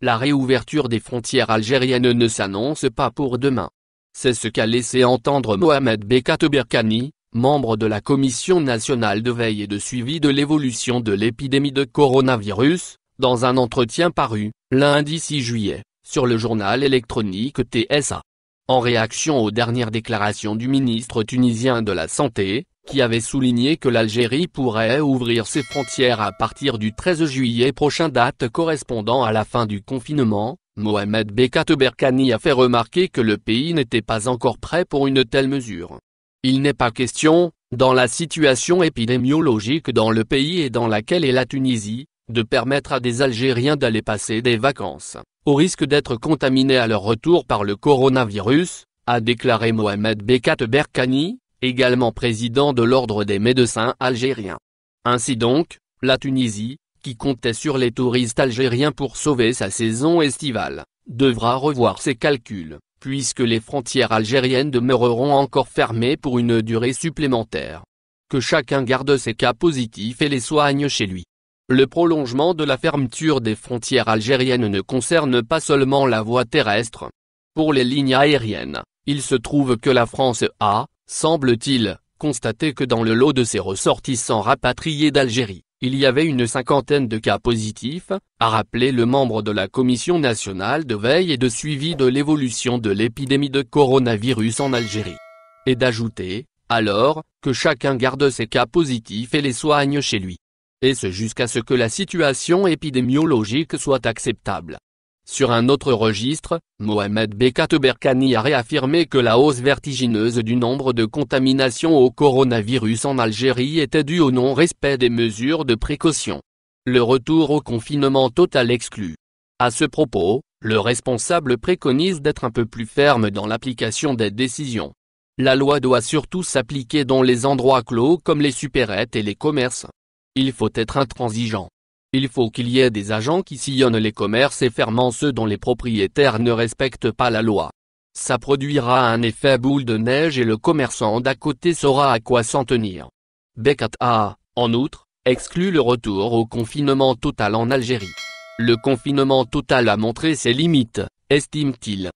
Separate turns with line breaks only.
la réouverture des frontières algériennes ne s'annonce pas pour demain. C'est ce qu'a laissé entendre Mohamed Bekat Berkani, membre de la Commission nationale de veille et de suivi de l'évolution de l'épidémie de coronavirus, dans un entretien paru, lundi 6 juillet, sur le journal électronique TSA. En réaction aux dernières déclarations du ministre tunisien de la Santé, qui avait souligné que l'Algérie pourrait ouvrir ses frontières à partir du 13 juillet prochain, date correspondant à la fin du confinement, Mohamed Bekat Berkani a fait remarquer que le pays n'était pas encore prêt pour une telle mesure. Il n'est pas question, dans la situation épidémiologique dans le pays et dans laquelle est la Tunisie, de permettre à des Algériens d'aller passer des vacances, au risque d'être contaminés à leur retour par le coronavirus, a déclaré Mohamed Bekat Berkani, également président de l'Ordre des médecins algériens. Ainsi donc, la Tunisie, qui comptait sur les touristes algériens pour sauver sa saison estivale, devra revoir ses calculs, puisque les frontières algériennes demeureront encore fermées pour une durée supplémentaire. Que chacun garde ses cas positifs et les soigne chez lui. Le prolongement de la fermeture des frontières algériennes ne concerne pas seulement la voie terrestre. Pour les lignes aériennes, il se trouve que la France a, semble-t-il, constaté que dans le lot de ses ressortissants rapatriés d'Algérie, il y avait une cinquantaine de cas positifs, a rappelé le membre de la Commission nationale de veille et de suivi de l'évolution de l'épidémie de coronavirus en Algérie. Et d'ajouter, alors, que chacun garde ses cas positifs et les soigne chez lui. Et ce jusqu'à ce que la situation épidémiologique soit acceptable. Sur un autre registre, Mohamed Bekat Berkani a réaffirmé que la hausse vertigineuse du nombre de contaminations au coronavirus en Algérie était due au non-respect des mesures de précaution. Le retour au confinement total exclu. À ce propos, le responsable préconise d'être un peu plus ferme dans l'application des décisions. La loi doit surtout s'appliquer dans les endroits clos comme les supérettes et les commerces. Il faut être intransigeant. Il faut qu'il y ait des agents qui sillonnent les commerces et ferment ceux dont les propriétaires ne respectent pas la loi. Ça produira un effet boule de neige et le commerçant d'à côté saura à quoi s'en tenir. Bekat a, en outre, exclu le retour au confinement total en Algérie. Le confinement total a montré ses limites, estime-t-il.